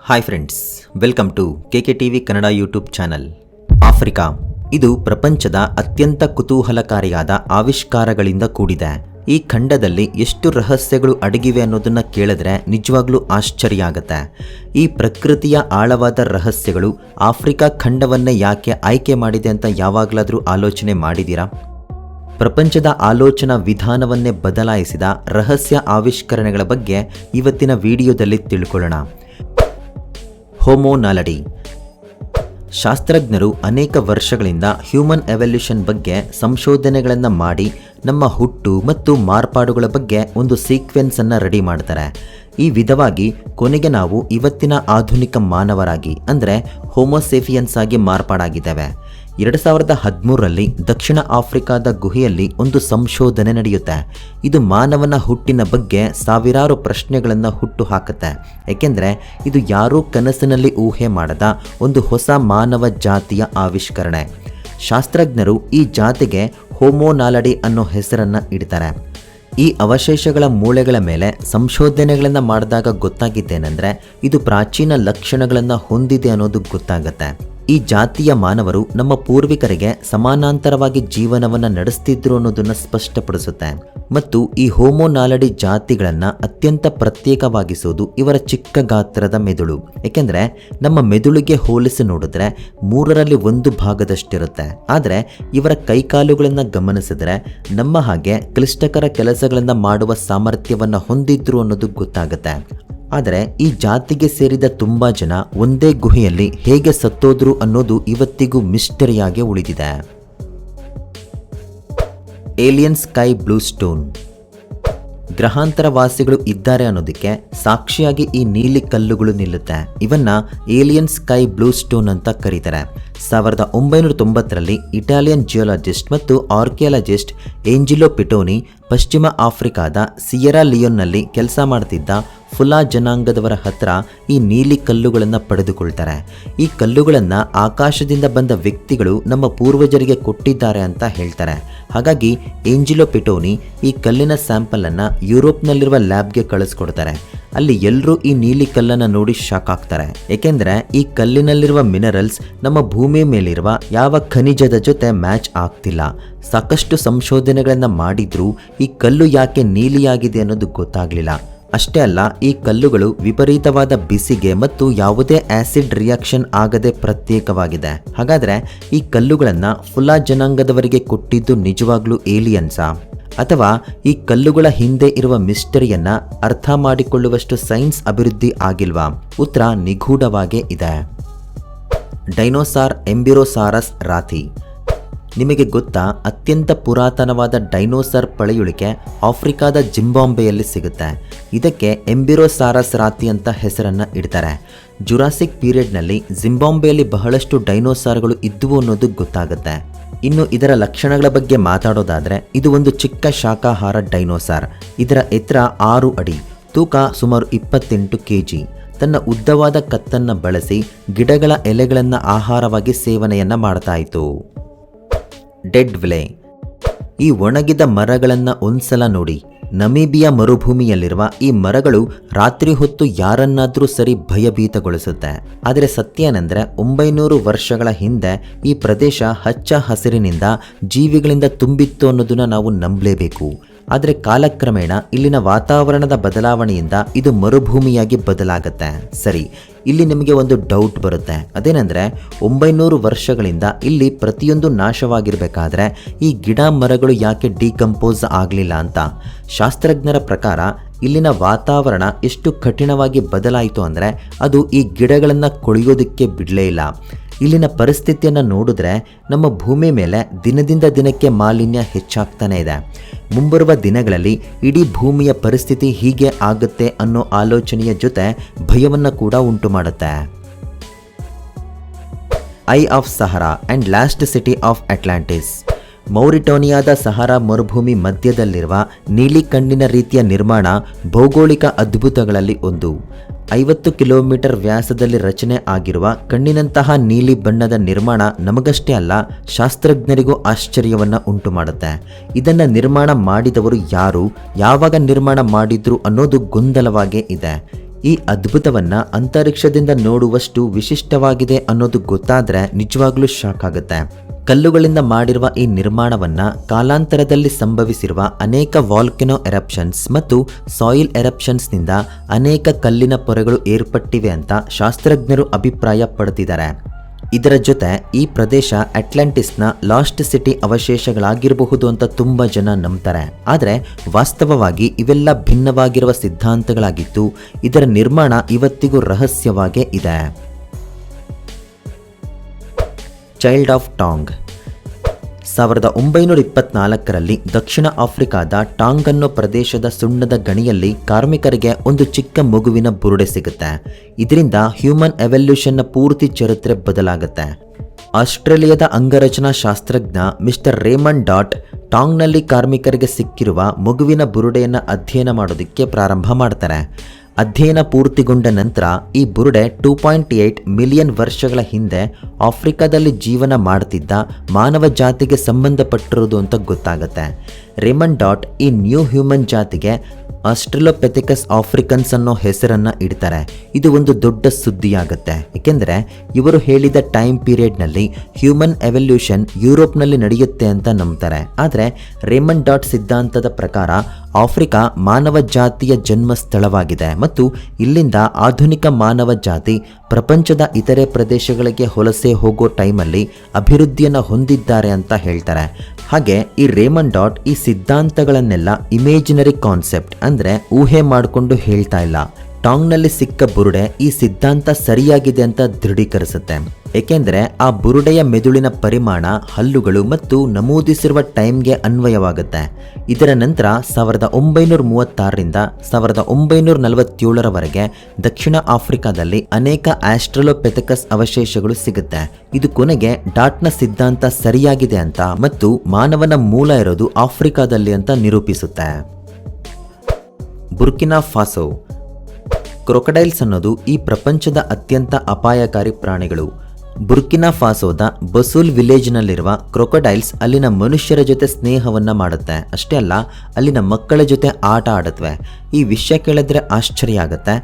Hi friends, welcome to KKTV Kannada YouTube channel. Africa ಇದು ಪ್ರಪಂಚದ ಅತ್ಯಂತ ಕುತೂಹಲಕಾರಿಯಾದ ಆವಿಷ್ಕಾರಗಳಿಂದ ಕೂಡಿದೆ. ಈ ಖಂಡದಲ್ಲಿ ಎಷ್ಟು ರಹಸ್ಯಗಳು ಅಡಗಿವೆ ಅನ್ನೋದನ್ನ ಕೇಳಿದ್ರೆ ನಿಜವಾಗ್ಲೂ ಆಶ್ಚರ್ಯ ಆಗುತ್ತೆ. ಈ ಪ್ರಕೃತಿಯ ಆಳವಾದ ರಹಸ್ಯಗಳು ಆಫ್ರಿಕಾ ಖಂಡವನ್ನೇ ಯಾಕೆ ಆಯ್ಕೆ ಮಾಡಿದೆ ಅಂತ ಯಾವಾಗಲಾದರೂ ಆಲೋಚನೆ ಮಾಡಿದ್ದೀರಾ? ಪ್ರಪಂಚದ ಆಲೋಚನಾ ವಿಧಾನವನ್ನೇ ಬದಲಾಯಿಸಿದ ರಹಸ್ಯ ಆವಿಷ್ಕರಣೆಗಳ ಬಗ್ಗೆ ಇವತ್ತಿನ ವಿಡಿಯೋದಲ್ಲಿ ತಿಳ್ಕೊಳ್ಳೋಣ. ಹೋಮೋ ನಾಲಡಿ. ಶಾಸ್ತ್ರಜ್ಞರು ಅನೇಕ ವರ್ಷಗಳಿಂದ ಹ್ಯೂಮನ್ ಎವಲ್ಯೂಷನ್ ಬಗ್ಗೆ ಸಂಶೋಧನೆಗಳನ್ನು ಮಾಡಿ ನಮ್ಮ ಹುಟ್ಟು ಮತ್ತು ಮಾರ್ಪಾಡುಗಳ ಬಗ್ಗೆ ಒಂದು ಸೀಕ್ವೆನ್ಸನ್ನು ರೆಡಿ ಮಾಡ್ತಾರೆ. ಈ ವಿಧವಾಗಿ ಕೊನೆಗೆ ನಾವು ಇವತ್ತಿನ ಆಧುನಿಕ ಮಾನವರಾಗಿ ಅಂದರೆ ಹೋಮೋಸೇಫಿಯನ್ಸ್ ಆಗಿ ಮಾರ್ಪಾಡಾಗಿದ್ದೇವೆ. 2013ರಲ್ಲಿ ದಕ್ಷಿಣ ಆಫ್ರಿಕಾದ ಗುಹೆಯಲ್ಲಿ ಒಂದು ಸಂಶೋಧನೆ ನಡೆಯುತ್ತೆ. ಇದು ಮಾನವನ ಹುಟ್ಟಿನ ಬಗ್ಗೆ ಸಾವಿರಾರು ಪ್ರಶ್ನೆಗಳನ್ನು ಹುಟ್ಟು ಹಾಕುತ್ತೆ. ಏಕೆಂದರೆ ಇದು ಯಾರೂ ಕನಸಿನಲ್ಲಿ ಊಹೆ ಮಾಡದ ಒಂದು ಹೊಸ ಮಾನವ ಜಾತಿಯ ಆವಿಷ್ಕರಣೆ. ಶಾಸ್ತ್ರಜ್ಞರು ಈ ಜಾತಿಗೆ ಹೋಮೋ ನಾಲಡಿ ಅನ್ನೋ ಹೆಸರನ್ನು ಇಡ್ತಾರೆ. ಈ ಅವಶೇಷಗಳ ಮೂಳೆಗಳ ಮೇಲೆ ಸಂಶೋಧನೆಗಳನ್ನು ಮಾಡಿದಾಗ ಗೊತ್ತಾಗಿದ್ದೇನೆಂದರೆ ಇದು ಪ್ರಾಚೀನ ಲಕ್ಷಣಗಳನ್ನು ಹೊಂದಿದೆ ಅನ್ನೋದು ಗೊತ್ತಾಗುತ್ತೆ. ಈ ಜಾತಿಯ ಮಾನವರು ನಮ್ಮ ಪೂರ್ವಿಕರಿಗೆ ಸಮಾನಾಂತರವಾಗಿ ಜೀವನವನ್ನು ನಡೆಸ್ತಿದ್ರು ಅನ್ನೋದನ್ನು ಸ್ಪಷ್ಟಪಡಿಸುತ್ತೆ. ಮತ್ತು ಈ ಹೋಮೋ ನಾಲಡಿ ಜಾತಿಗಳನ್ನು ಅತ್ಯಂತ ಪ್ರತ್ಯೇಕವಾಗಿಸುವುದು ಇವರ ಚಿಕ್ಕ ಗಾತ್ರದ ಮೆದುಳು. ಏಕೆಂದರೆ ನಮ್ಮ ಮೆದುಳಿಗೆ ಹೋಲಿಸಿ ನೋಡಿದ್ರೆ 1/3 ಭಾಗದಷ್ಟಿರುತ್ತೆ. ಆದರೆ ಇವರ ಕೈಕಾಲುಗಳನ್ನು ಗಮನಿಸಿದ್ರೆ ನಮ್ಮ ಹಾಗೆ ಕ್ಲಿಷ್ಟಕರ ಕೆಲಸಗಳನ್ನು ಮಾಡುವ ಸಾಮರ್ಥ್ಯವನ್ನು ಹೊಂದಿದ್ರು ಅನ್ನೋದು ಗೊತ್ತಾಗುತ್ತೆ. ಆದರೆ ಈ ಜಾತಿಗೆ ಸೇರಿದ ತುಂಬ ಜನ ಒಂದೇ ಗುಹೆಯಲ್ಲಿ ಹೇಗೆ ಸತ್ತೋದ್ರು ಅನ್ನೋದು ಇವತ್ತಿಗೂ ಮಿಸ್ಟರಿಯಾಗಿ ಉಳಿದಿದೆ. Alien sky blue stone. ಗ್ರಹಾಂತರವಾಸಿಗಳು ಇದ್ದಾರೆ ಅನ್ನೋದಕ್ಕೆ ಸಾಕ್ಷಿಯಾಗಿ ಈ ನೀಲಿ ಕಲ್ಲುಗಳು ನಿಲ್ಲುತ್ತೆ. ಇವನ್ನ ಏಲಿಯನ್ ಸ್ಕೈ ಬ್ಲೂ ಸ್ಟೋನ್ ಅಂತ ಕರೀತಾರೆ. 1990ರಲ್ಲಿ ಇಟಾಲಿಯನ್ ಜಿಯೋಲಾಜಿಸ್ಟ್ ಮತ್ತು ಆರ್ಕಿಯಾಲಜಿಸ್ಟ್ ಏಂಜಿಲೋ ಪಿಟೋನಿ ಪಶ್ಚಿಮ ಆಫ್ರಿಕಾದ ಸಿಯೆರಾ ಲಿಯೋನ್ನಲ್ಲಿ ಕೆಲಸ ಮಾಡ್ತಿದ್ದ ಫುಲಾ ಜನಾಂಗದವರ ಹತ್ರ ಈ ನೀಲಿ ಕಲ್ಲುಗಳನ್ನು ಪಡೆದುಕೊಳ್ತಾರೆ. ಈ ಕಲ್ಲುಗಳನ್ನು ಆಕಾಶದಿಂದ ಬಂದ ವ್ಯಕ್ತಿಗಳು ನಮ್ಮ ಪೂರ್ವಜರಿಗೆ ಕೊಟ್ಟಿದ್ದಾರೆ ಅಂತ ಹೇಳ್ತಾರೆ. ಹಾಗಾಗಿ ಏಂಜಿಲೋ ಪಿಟೋನಿ ಈ ಕಲ್ಲಿನ ಸ್ಯಾಂಪಲನ್ನು ಯುರೋಪ್ನಲ್ಲಿರುವ ಲ್ಯಾಬ್ಗೆ ಕಳಿಸ್ಕೊಡ್ತಾರೆ. ಅಲ್ಲಿ ಎಲ್ಲರೂ ಈ ನೀಲಿ ಕಲ್ಲನ್ನು ನೋಡಿ ಶಾಕ್ ಆಗ್ತಾರೆ. ಏಕೆಂದರೆ ಈ ಕಲ್ಲಿನಲ್ಲಿರುವ ಮಿನರಲ್ಸ್ ನಮ್ಮ ಭೂಮಿ ಮೇಲಿರುವ ಯಾವ ಖನಿಜದ ಜೊತೆ ಮ್ಯಾಚ್ ಆಗ್ತಿಲ್ಲ. ಸಾಕಷ್ಟು ಸಂಶೋಧನೆಗಳನ್ನು ಮಾಡಿದ್ರೂ ಈ ಕಲ್ಲು ಯಾಕೆ ನೀಲಿಯಾಗಿದೆ ಅನ್ನೋದು ಗೊತ್ತಾಗಲಿಲ್ಲ. ಅಷ್ಟೇ ಅಲ್ಲ, ಈ ಕಲ್ಲುಗಳು ವಿಪರೀತವಾದ ಬಿಸಿಗೆ ಮತ್ತು ಯಾವುದೇ ಆಸಿಡ್ ರಿಯಾಕ್ಷನ್ ಆಗದೆ ಪ್ರತ್ಯೇಕವಾಗಿದೆ. ಹಾಗಾದರೆ ಈ ಕಲ್ಲುಗಳನ್ನು ಫುಲಾ ಜನಾಂಗದವರಿಗೆ ಕೊಟ್ಟಿದ್ದು ನಿಜವಾಗ್ಲೂ ಏಲಿಯನ್ಸಾ? ಅಥವಾ ಈ ಕಲ್ಲುಗಳ ಹಿಂದೆ ಇರುವ ಮಿಸ್ಟರಿಯನ್ನು ಅರ್ಥ ಮಾಡಿಕೊಳ್ಳುವಷ್ಟು ಸೈನ್ಸ್ ಅಭಿವೃದ್ಧಿ ಆಗಿಲ್ವಾ? ಉತ್ತರ ನಿಗೂಢವಾಗೇ ಇದೆ. ಡೈನೋಸಾರ್ ಎಂಬಿರೋಸಾರಸ್ ರಾತಿ. ನಿಮಗೆ ಗೊತ್ತಾ, ಅತ್ಯಂತ ಪುರಾತನವಾದ ಡೈನೋಸಾರ್ ಪಳೆಯುಳಿಕೆ ಆಫ್ರಿಕಾದ ಜಿಂಬಾಬ್ವೆಯಲ್ಲಿ ಸಿಗುತ್ತೆ. ಇದಕ್ಕೆ ಎಂಬಿರೋಸಾರಸ್ ರಾತಿ ಅಂತ ಹೆಸರನ್ನು ಇಡ್ತಾರೆ. ಜುರಾಸಿಕ್ ಪೀರಿಯಡ್ನಲ್ಲಿ ಜಿಂಬಾಬ್ವೆಯಲ್ಲಿ ಬಹಳಷ್ಟು ಡೈನೋಸಾರ್ಗಳು ಇದ್ದುವು ಅನ್ನೋದು ಗೊತ್ತಾಗುತ್ತೆ. ಇನ್ನು ಇದರ ಲಕ್ಷಣಗಳ ಬಗ್ಗೆ ಮಾತಾಡೋದಾದರೆ ಇದು ಒಂದು ಚಿಕ್ಕ ಶಾಕಾಹಾರ ಡೈನೋಸಾರ್. ಇದರ ಎತ್ತರ 6 ಅಡಿ, ತೂಕ ಸುಮಾರು 28 kg. ತನ್ನ ಉದ್ದವಾದ ಕತ್ತನ್ನು ಬಳಸಿ ಗಿಡಗಳ ಎಲೆಗಳನ್ನು ಆಹಾರವಾಗಿ ಸೇವನೆಯನ್ನು ಮಾಡ್ತಾ ಇತ್ತು. ಡೆಡ್ ವಿಲೆ. ಈ ಒಣಗಿದ ಮರಗಳನ್ನು ಒಂದ್ಸಲ ನೋಡಿ. ನಮೀಬಿಯಾ ಮರುಭೂಮಿಯಲ್ಲಿರುವ ಈ ಮರಗಳು ರಾತ್ರಿ ಹೊತ್ತು ಯಾರನ್ನಾದರೂ ಸರಿ ಭಯಭೀತಗೊಳಿಸುತ್ತೆ. ಆದರೆ ಸತ್ಯ ಏನೆಂದರೆ 900 ವರ್ಷಗಳ ಹಿಂದೆ ಈ ಪ್ರದೇಶ ಹಚ್ಚ ಹಸಿರಿನಿಂದ ಜೀವಿಗಳಿಂದ ತುಂಬಿತ್ತು ಅನ್ನೋದನ್ನ ನಾವು ನಂಬಲೇಬೇಕು. ಆದರೆ ಕಾಲಕ್ರಮೇಣ ಇಲ್ಲಿನ ವಾತಾವರಣದ ಬದಲಾವಣೆಯಿಂದ ಇದು ಮರುಭೂಮಿಯಾಗಿ ಬದಲಾಗುತ್ತೆ. ಸರಿ, ಇಲ್ಲಿ ನಿಮಗೆ ಒಂದು ಡೌಟ್ ಬರುತ್ತೆ. ಅದೇನೆಂದರೆ 900 ವರ್ಷಗಳಿಂದ ಇಲ್ಲಿ ಪ್ರತಿಯೊಂದು ನಾಶವಾಗಿರಬೇಕಾದ್ರೆ ಈ ಗಿಡ ಮರಗಳು ಯಾಕೆ ಡಿಕಂಪೋಸ್ ಆಗಲಿಲ್ಲ ಅಂತ. ಶಾಸ್ತ್ರಜ್ಞರ ಪ್ರಕಾರ ಇಲ್ಲಿನ ವಾತಾವರಣ ಎಷ್ಟು ಕಠಿಣವಾಗಿ ಬದಲಾಯಿತು ಅಂದರೆ ಅದು ಈ ಗಿಡಗಳನ್ನು ಕೊಳೆಯೋದಕ್ಕೆ ಬಿಡಲೇ ಇಲ್ಲ. ಇಲ್ಲಿನ ಪರಿಸ್ಥಿತಿಯನ್ನು ನೋಡಿದ್ರೆ ನಮ್ಮ ಭೂಮಿ ಮೇಲೆ ದಿನದಿಂದ ದಿನಕ್ಕೆ ಮಾಲಿನ್ಯ ಹೆಚ್ಚಾಗ್ತಾನೆ ಇದೆ. ಮುಂಬರುವ ದಿನಗಳಲ್ಲಿ ಇಡೀ ಭೂಮಿಯ ಪರಿಸ್ಥಿತಿ ಹೀಗೆ ಆಗುತ್ತೆ ಅನ್ನೋ ಆಲೋಚನೆಯ ಜೊತೆ ಭಯವನ್ನು ಕೂಡ ಉಂಟು ಮಾಡುತ್ತೆ. Eye of Sahara and lost city of Atlantis. ಮೌರಿಟೋನಿಯಾದ ಸಹಾರಾ ಮರುಭೂಮಿ ಮಧ್ಯದಲ್ಲಿರುವ ನೀಲಿ ಕಣ್ಣಿನ ರೀತಿಯ ನಿರ್ಮಾಣ ಭೌಗೋಳಿಕ ಅದ್ಭುತಗಳಲ್ಲಿ ಒಂದು. 50 ಕಿಲೋಮೀಟರ್ ವ್ಯಾಸದಲ್ಲಿ ರಚನೆ ಆಗಿರುವ ಕಣ್ಣಿನಂತಹ ನೀಲಿ ಬಣ್ಣದ ನಿರ್ಮಾಣ ನಮಗಷ್ಟೇ ಅಲ್ಲ, ಶಾಸ್ತ್ರಜ್ಞರಿಗೂ ಆಶ್ಚರ್ಯವನ್ನು ಉಂಟು ಮಾಡುತ್ತೆ. ಇದನ್ನು ನಿರ್ಮಾಣ ಮಾಡಿದವರು ಯಾರು, ಯಾವಾಗ ನಿರ್ಮಾಣ ಮಾಡಿದ್ರು ಅನ್ನೋದು ಗೊಂದಲವಾಗೇ ಇದೆ. ಈ ಅದ್ಭುತವನ್ನ ಅಂತರಿಕ್ಷದಿಂದ ನೋಡುವಷ್ಟು ವಿಶಿಷ್ಟವಾಗಿದೆ ಅನ್ನೋದು ಗೊತ್ತಾದ್ರೆ ನಿಜವಾಗ್ಲೂ ಶಾಕ್ ಆಗುತ್ತೆ. ಕಲ್ಲುಗಳಿಂದ ಮಾಡಿರುವ ಈ ನಿರ್ಮಾಣವನ್ನ ಕಾಲಾಂತರದಲ್ಲಿ ಸಂಭವಿಸಿರುವ ಅನೇಕ ವಾಲ್ಕೆನೋ ಎರಪ್ಷನ್ಸ್ ಮತ್ತು ಸಾಯಿಲ್ ಎರಪ್ಷನ್ಸ್ನಿಂದ ಅನೇಕ ಕಲ್ಲಿನ ಪೊರೆಗಳು ಏರ್ಪಟ್ಟಿವೆ ಅಂತ ಶಾಸ್ತ್ರಜ್ಞರು ಅಭಿಪ್ರಾಯ ಪಡುತ್ತಿದ್ದಾರೆ. ಇದರ ಜೊತೆ ಈ ಪ್ರದೇಶ ಅಟ್ಲಾಂಟಿಸ್ನ ಲಾಸ್ಟ್ ಸಿಟಿ ಅವಶೇಷಗಳಾಗಿರಬಹುದು ಅಂತ ತುಂಬ ಜನ ನಂಬ್ತಾರೆ. ಆದರೆ ವಾಸ್ತವವಾಗಿ ಇವೆಲ್ಲ ಭಿನ್ನವಾಗಿರುವ ಸಿದ್ಧಾಂತಗಳಾಗಿದ್ದು ಇದರ ನಿರ್ಮಾಣ ಇವತ್ತಿಗೂ ರಹಸ್ಯವಾಗೇ ಇದೆ. ಚೈಲ್ಡ್ ಆಫ್ ಟಾಂಗ್. 1924ರಲ್ಲಿ ದಕ್ಷಿಣ ಆಫ್ರಿಕಾದ ಟಾಂಗ್ ಅನ್ನೋ ಪ್ರದೇಶದ ಸುಣ್ಣದ ಗಣಿಯಲ್ಲಿ ಕಾರ್ಮಿಕರಿಗೆ ಒಂದು ಚಿಕ್ಕ ಮಗುವಿನ ಬುರುಡೆ ಸಿಗುತ್ತೆ. ಇದರಿಂದ ಹ್ಯೂಮನ್ ಎವಲ್ಯೂಷನ್ನ ಪೂರ್ತಿ ಚರಿತ್ರೆ ಬದಲಾಗುತ್ತೆ. ಆಸ್ಟ್ರೇಲಿಯಾದ ಅಂಗರಚನಾ ಶಾಸ್ತ್ರಜ್ಞ ಮಿಸ್ಟರ್ ರೇಮಂಡ್ ಡಾಟ್ ಟಾಂಗ್ನಲ್ಲಿ ಕಾರ್ಮಿಕರಿಗೆ ಸಿಕ್ಕಿರುವ ಮಗುವಿನ ಬುರುಡೆಯನ್ನು ಅಧ್ಯಯನ ಮಾಡೋದಕ್ಕೆ ಪ್ರಾರಂಭ ಮಾಡ್ತಾರೆ. ಅಧ್ಯಯನ ಪೂರ್ತಿಗೊಂಡ ನಂತರ ಈ ಬುರುಡೆ 2.8 ಮಿಲಿಯನ್ ವರ್ಷಗಳ ಹಿಂದೆ ಆಫ್ರಿಕಾದಲ್ಲಿ ಜೀವನ ಮಾಡ್ತಿದ್ದ ಮಾನವ ಜಾತಿಗೆ ಸಂಬಂಧಪಟ್ಟಿರೋದು ಅಂತ ಗೊತ್ತಾಗುತ್ತೆ. ರೇಮಂಡ್ ಡಾಟ್ ಈ ನ್ಯೂ ಹ್ಯೂಮನ್ ಜಾತಿಗೆ ಆಸ್ಟ್ರಲೋಪೆಥೆಕಸ್ ಆಫ್ರಿಕನ್ಸ್ ಅನ್ನೋ ಹೆಸರನ್ನು ಇಡ್ತಾರೆ. ಇದು ಒಂದು ದೊಡ್ಡ ಸುದ್ದಿಯಾಗುತ್ತೆ, ಏಕೆಂದರೆ ಇವರು ಹೇಳಿದ ಟೈಮ್ ಪೀರಿಯಡ್ನಲ್ಲಿ ಹ್ಯೂಮನ್ ಎವಲ್ಯೂಷನ್ ಯುರೋಪ್ನಲ್ಲಿ ನಡೆಯುತ್ತೆ ಅಂತ ನಂಬ್ತಾರೆ. ಆದರೆ ರೇಮಂಡ್ ಡಾಟ್ ಸಿದ್ಧಾಂತದ ಪ್ರಕಾರ ಆಫ್ರಿಕಾ ಮಾನವ ಜಾತಿಯ ಜನ್ಮ ಸ್ಥಳವಾಗಿದೆ ಮತ್ತು ಇಲ್ಲಿಂದ ಆಧುನಿಕ ಮಾನವ ಜಾತಿ ಪ್ರಪಂಚದ ಇತರೆ ಪ್ರದೇಶಗಳಿಗೆ ವಲಸೆ ಹೋಗೋ ಟೈಮಲ್ಲಿ ಅಭಿವೃದ್ಧಿಯನ್ನು ಹೊಂದಿದ್ದಾರೆ ಅಂತ ಹೇಳ್ತಾರೆ. ಹಾಗೆ ಈ ರೇಮಂಡ್ ಡಾಟ್ ಈ ಸಿದ್ಧಾಂತಗಳನ್ನೆಲ್ಲ ಇಮೇಜಿನರಿ ಕಾನ್ಸೆಪ್ಟ್ ಅಂದರೆ ಊಹೆ ಮಾಡಿಕೊಂಡು ಹೇಳ್ತಾ ಇಲ್ಲ. ಟಾಂಗ್ನಲ್ಲಿ ಸಿಕ್ಕ ಬುರುಡೆ ಈ ಸಿದ್ಧಾಂತ ಸರಿಯಾಗಿದೆ ಅಂತ ದೃಢೀಕರಿಸುತ್ತೆ. ಏಕೆಂದರೆ ಆ ಬುರುಡೆಯ ಮೆದುಳಿನ ಪರಿಮಾಣ, ಹಲ್ಲುಗಳು ಮತ್ತು ನಮೂದಿಸಿರುವ ಟೈಮ್ಗೆ ಅನ್ವಯವಾಗುತ್ತೆ. ಇದರ ನಂತರ 1936ರಿಂದ 1947ರವರೆಗೆ ದಕ್ಷಿಣ ಆಫ್ರಿಕಾದಲ್ಲಿ ಅನೇಕ ಆಸ್ಟ್ರಲೋಪೆಥೆಕಸ್ ಅವಶೇಷಗಳು ಸಿಗುತ್ತೆ. ಇದು ಕೊನೆಗೆ ಡಾಟ್ನ ಸಿದ್ಧಾಂತ ಸರಿಯಾಗಿದೆ ಅಂತ ಮತ್ತು ಮಾನವನ ಮೂಲ ಇರೋದು ಆಫ್ರಿಕಾದಲ್ಲಿ ಅಂತ ನಿರೂಪಿಸುತ್ತೆ. ಬುರ್ಕಿನಾ ಫಾಸೋ. ಕ್ರೊಕೊಡೈಲ್ಸ್ ಅನ್ನೋದು ಈ ಪ್ರಪಂಚದ ಅತ್ಯಂತ ಅಪಾಯಕಾರಿ ಪ್ರಾಣಿಗಳು. ಬುರ್ಕಿನಾ ಫಾಸೋದ ಬಸೂಲ್ ವಿಲೇಜ್ನಲ್ಲಿರುವ ಕ್ರೊಕೊಡೈಲ್ಸ್ ಅಲ್ಲಿನ ಮನುಷ್ಯರ ಜೊತೆ ಸ್ನೇಹವನ್ನು ಮಾಡುತ್ತೆ. ಅಷ್ಟೇ ಅಲ್ಲ, ಅಲ್ಲಿನ ಮಕ್ಕಳ ಜೊತೆ ಆಟ ಆಡುತ್ತವೆ. ಈ ವಿಷಯ ಕೇಳಿದ್ರೆ ಆಶ್ಚರ್ಯ ಆಗುತ್ತೆ.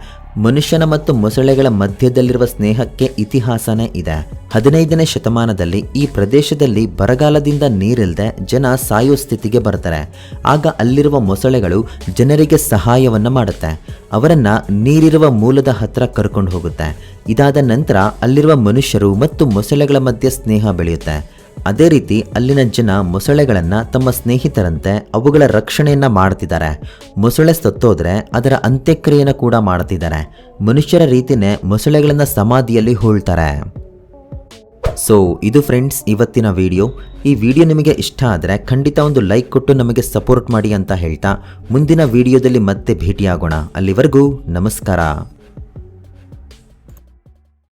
ಮನುಷ್ಯನ ಮತ್ತು ಮೊಸಳೆಗಳ ಮಧ್ಯದಲ್ಲಿರುವ ಸ್ನೇಹಕ್ಕೆ ಇತಿಹಾಸನೇ ಇದೆ. 15ನೇ ಶತಮಾನದಲ್ಲಿ ಈ ಪ್ರದೇಶದಲ್ಲಿ ಬರಗಾಲದಿಂದ ನೀರಿಲ್ಲದೆ ಜನ ಸಾಯೋ ಸ್ಥಿತಿಗೆ ಬರ್ತಾರೆ. ಆಗ ಅಲ್ಲಿರುವ ಮೊಸಳೆಗಳು ಜನರಿಗೆ ಸಹಾಯವನ್ನು ಮಾಡುತ್ತೆ. ಅವರನ್ನ ನೀರಿರುವ ಮೂಲದ ಹತ್ರ ಕರ್ಕೊಂಡು ಹೋಗುತ್ತೆ. ಇದಾದ ನಂತರ ಅಲ್ಲಿರುವ ಮನುಷ್ಯರು ಮತ್ತು ಮೊಸಳೆಗಳ ಮಧ್ಯೆ ಸ್ನೇಹ ಬೆಳೆಯುತ್ತೆ. ಅದೇ ರೀತಿ ಅಲ್ಲಿನ ಜನ ಮೊಸಳೆಗಳನ್ನು ತಮ್ಮ ಸ್ನೇಹಿತರಂತೆ ಅವುಗಳ ರಕ್ಷಣೆಯನ್ನು ಮಾಡ್ತಿದ್ದಾರೆ. ಮೊಸಳೆ ಸತ್ತೋದ್ರೆ ಅದರ ಅಂತ್ಯಕ್ರಿಯೆಯನ್ನು ಕೂಡ ಮಾಡ್ತಿದ್ದಾರೆ. ಮನುಷ್ಯರ ರೀತಿಯೇ ಮೊಸಳೆಗಳನ್ನು ಸಮಾಧಿಯಲ್ಲಿ ಹೂಳ್ತಾರೆ. ಸೊ ಇದು ಫ್ರೆಂಡ್ಸ್ ಇವತ್ತಿನ ವಿಡಿಯೋ. ಈ ವಿಡಿಯೋ ನಿಮಗೆ ಇಷ್ಟ ಆದರೆ ಖಂಡಿತ ಒಂದು ಲೈಕ್ ಕೊಟ್ಟು ನಮಗೆ ಸಪೋರ್ಟ್ ಮಾಡಿ ಅಂತ ಹೇಳ್ತಾ ಮುಂದಿನ ವಿಡಿಯೋದಲ್ಲಿ ಮತ್ತೆ ಭೇಟಿಯಾಗೋಣ. ಅಲ್ಲಿವರೆಗೂ ನಮಸ್ಕಾರ.